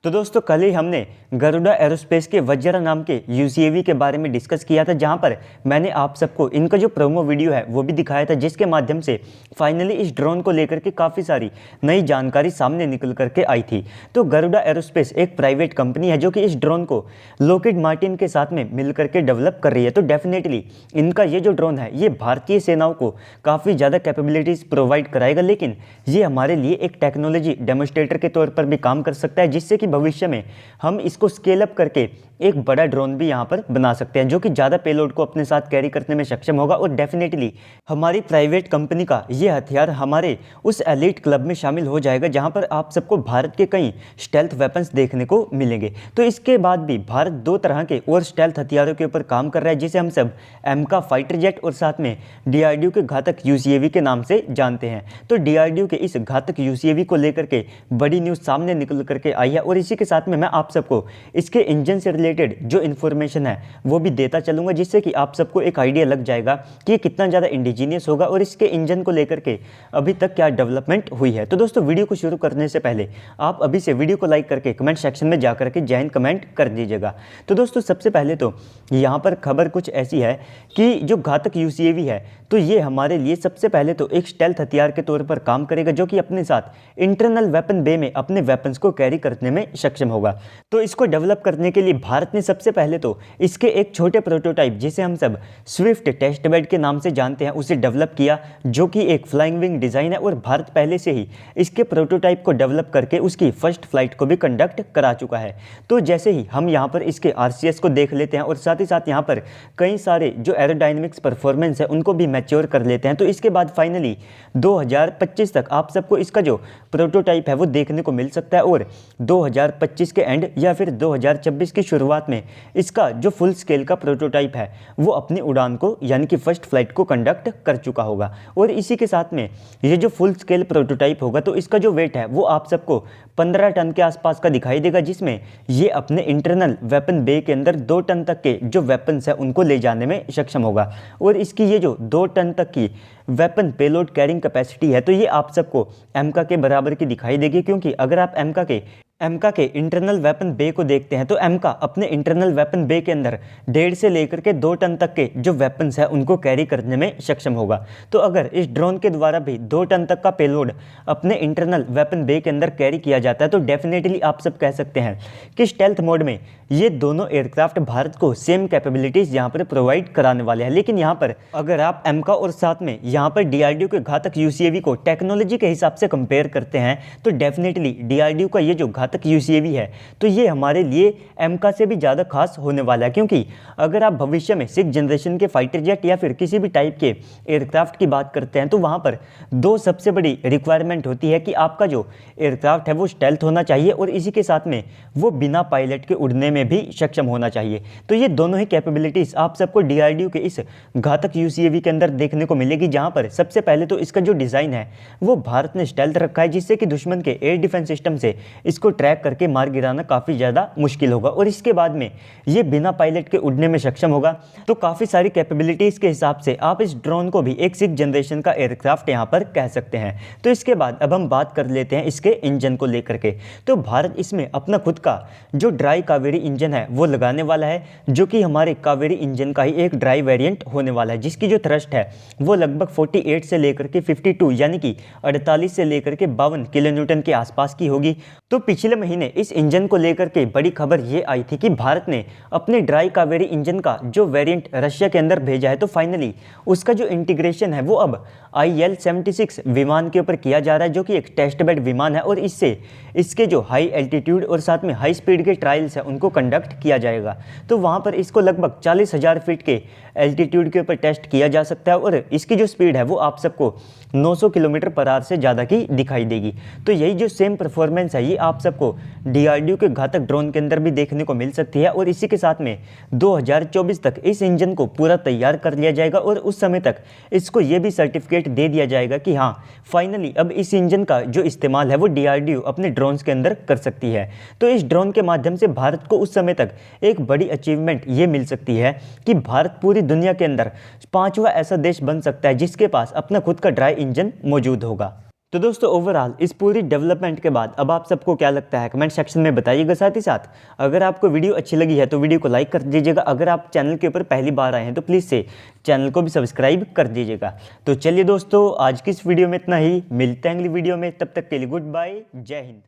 तो दोस्तों कल ही हमने गरुड़ा एरोस्पेस के वज्रा नाम के यूसीएवी के बारे में डिस्कस किया था, जहां पर मैंने आप सबको इनका जो प्रोमो वीडियो है वो भी दिखाया था, जिसके माध्यम से फाइनली इस ड्रोन को लेकर के काफ़ी सारी नई जानकारी सामने निकल करके आई थी। तो गरुड़ा एरोस्पेस एक प्राइवेट कंपनी है जो कि इस ड्रोन को लॉकहीड मार्टिन के साथ में मिल करके डेवलप कर रही है। तो डेफिनेटली इनका ये जो ड्रोन है ये भारतीय सेनाओं को काफ़ी ज़्यादा कैपेबिलिटीज़ प्रोवाइड कराएगा, लेकिन ये हमारे लिए एक टेक्नोलॉजी डेमोस्ट्रेटर के तौर पर भी काम कर सकता है, जिससे कि भविष्य में हम इसको स्केल अप करके एक बड़ा ड्रोन भी यहाँ पर बना सकते हैं जो कि ज़्यादा पेलोड को अपने साथ कैरी करने में सक्षम होगा। और डेफिनेटली हमारी प्राइवेट कंपनी का ये हथियार हमारे उस एलीट क्लब में शामिल हो जाएगा, जहाँ पर आप सबको भारत के कई स्टेल्थ वेपन्स देखने को मिलेंगे। तो इसके बाद भी भारत दो तरह के और स्टेल्थ हथियारों के ऊपर काम कर रहा है, जिसे हम सब एमका फाइटर जेट और साथ में डीआरडीओ के घातक यूसीएवी के नाम से जानते हैं। तो डीआरडीओ के इस घातक यूसीएवी को लेकर के बड़ी न्यूज़ सामने निकल करके आई है, और इसी के साथ में मैं आप सबको इसके इंजन से रिलेटेड जो इन्फॉर्मेशन है वो भी देता चलूंगा, जिससे कि आप सबको एक आइडिया लग जाएगा कि ये कितना ज़्यादा इंडिजीनियस होगा और इसके इंजन को लेकर के अभी तक क्या डेवलपमेंट हुई है। तो दोस्तों वीडियो को शुरू करने से पहले आप अभी से वीडियो को लाइक करके कमेंट सेक्शन में जा करके जय हिंद कमेंट कर दीजिएगा। तो दोस्तों सबसे पहले तो यहाँ पर खबर कुछ ऐसी है कि जो घातक यूसीएवी है तो ये हमारे लिए सबसे पहले तो एक स्टेल्थ हथियार के तौर पर काम करेगा, जो कि अपने साथ इंटरनल वेपन बे में अपने वेपन्स को कैरी करने में सक्षम होगा। तो इसको डेवलप करने के लिए भारत ने सबसे पहले तो इसके एक छोटे प्रोटोटाइप, जिसे हम सब स्विफ्ट टेस्ट बेड के नाम से जानते हैं, उसे डेवलप किया, जो कि एक फ्लाइंग विंग डिज़ाइन है। और भारत पहले से ही इसके प्रोटोटाइप को डेवलप करके उसकी फर्स्ट फ्लाइट को भी कंडक्ट करा चुका है। तो जैसे ही हम यहाँ पर इसके आरसीएस को देख लेते हैं और साथ ही साथ यहाँ पर कई सारे जो एरोडायनेमिक्स परफॉर्मेंस है उनको भी मैच्योर कर लेते हैं, तो इसके बाद फाइनली 2025 तक आप सबको इसका जो प्रोटोटाइप है वो देखने को मिल सकता है। और 2025 के एंड या फिर 2026 की शुरुआत में इसका जो फुल स्केल का प्रोटोटाइप है वो अपनी उड़ान को यानी कि फर्स्ट फ्लाइट को कंडक्ट कर चुका होगा। और इसी के साथ में ये जो फुल स्केल प्रोटोटाइप होगा तो इसका जो वेट है वो आप सबको 15 टन के आसपास का दिखाई देगा, जिसमें ये अपने इंटरनल वेपन बे के अंदर 2 टन तक के जो वेपन्स है उनको ले जाने में सक्षम होगा। और इसकी ये जो 2 टन तक की वेपन पेलोड कैरिंग कैपेसिटी है तो ये आप सबको एमका के बराबर की दिखाई देगी, क्योंकि अगर आप एमका के इंटरनल वेपन बे को देखते हैं तो एमका अपने इंटरनल वेपन बे के अंदर 1.5 से लेकर के 2 टन तक के जो वेपन्स है उनको कैरी करने में सक्षम होगा। तो अगर इस ड्रोन के द्वारा भी 2 टन तक का पेलोड अपने इंटरनल वेपन बे के अंदर कैरी किया जाता है तो डेफिनेटली आप सब कह सकते हैं कि स्टेल्थ मोड में ये दोनों एयरक्राफ्ट भारत को सेम कैपेबिलिटीज़ यहाँ पर प्रोवाइड कराने वाले हैं। लेकिन यहाँ पर अगर आप एमका और साथ में यहाँ पर डीआरडीओ के घातक यूसीएवी को टेक्नोलॉजी के हिसाब से कंपेयर करते हैं तो डेफिनेटली डीआरडीओ का ये जो घातक यूसीएवी है तो ये हमारे लिए एमका से भी ज़्यादा खास होने वाला है, क्योंकि अगर आप भविष्य में 6th जनरेशन के फाइटर जेट या फिर किसी भी टाइप के एयरक्राफ्ट की बात करते हैं तो वहाँ पर 2 सबसे बड़ी रिक्वायरमेंट होती है कि आपका जो एयरक्राफ्ट है वो स्टेल्थ होना चाहिए और इसी के साथ में वो बिना पायलट के उड़ने में भी सक्षम होना चाहिए। तो ये दोनों ही कैपेबिलिटीज़ आप सबको डीआरडीओ के इस घातक यूसीएवी के अंदर देखने को मिलेगी, जहाँ पर सबसे पहले तो इसका जो डिज़ाइन है वो भारत ने स्टेल्थ रखा है, जिससे कि दुश्मन के एयर डिफेंस सिस्टम से इसको ट्रैक करके मार गिराना काफ़ी ज़्यादा मुश्किल होगा। और इसके बाद में ये बिना पायलट के उड़ने में सक्षम होगा। तो काफ़ी सारी कैपेबिलिटीज़ के हिसाब से आप इस ड्रोन को भी एक 6th जनरेशन का एयरक्राफ्ट यहाँ पर कह सकते हैं। तो इसके बाद अब हम बात कर लेते हैं इसके इंजन को लेकर के। तो भारत इसमें अपना खुद का जो ड्राई कावेरी इंजन है वो लगाने वाला है, जो कि हमारे कावेरी इंजन का ही एक ड्राई वेरिएंट होने वाला है, जिसकी जो थ्रस्ट है वो लगभग 48 से लेकर के 52 यानी कि 48 से लेकर के 52 किलो न्यूटन के आसपास की होगी। तो पिछले महीने इस इंजन को लेकर के बड़ी खबर ये आई थी कि भारत ने अपने ड्राई कावेरी इंजन का जो वेरिएंट रशिया के अंदर भेजा है तो फाइनली उसका जो इंटीग्रेशन है वो अब IL-76 विमान के ऊपर किया जा रहा है, जो कि एक टेस्ट बेड विमान है। और इससे इसके जो हाई एल्टीट्यूड और साथ में हाई स्पीड के ट्रायल्स हैं उनको कंडक्ट किया जाएगा। तो वहाँ पर इसको लगभग 40,000 फीट के एल्टीट्यूड के ऊपर टेस्ट किया जा सकता है और इसकी जो स्पीड है वो आप सबको 900 किलोमीटर पर आवर से ज़्यादा की दिखाई देगी। तो यही जो सेम परफॉर्मेंस है ये आप सबको डीआरडीओ के घातक ड्रोन के अंदर भी देखने को मिल सकती है। और इसी के साथ में 2024 तक इस इंजन को पूरा तैयार कर लिया जाएगा और उस समय तक इसको ये भी सर्टिफिकेट दे दिया जाएगा कि हाँ फाइनली अब इस इंजन का जो इस्तेमाल है वो डीआरडीओ अपने ड्रोन्स के अंदर कर सकती है। तो इस ड्रोन के माध्यम से भारत को उस समय तक एक बड़ी अचीवमेंट ये मिल सकती है कि भारत पूरी दुनिया के अंदर 5वां ऐसा देश बन सकता है जिसके पास अपना खुद का ड्राई इंजन मौजूद होगा। तो दोस्तों ओवरऑल इस पूरी डेवलपमेंट के बाद अब आप सबको क्या लगता है कमेंट सेक्शन में बताइएगा। साथ ही साथ अगर आपको वीडियो अच्छी लगी है तो वीडियो को लाइक कर दीजिएगा। अगर आप चैनल के ऊपर पहली बार आए हैं तो प्लीज़ से चैनल को भी सब्सक्राइब कर दीजिएगा। तो चलिए दोस्तों आज की इस वीडियो में इतना ही, मिलते हैं अगली वीडियो में, तब तक के लिए गुड बाय, जय हिंद।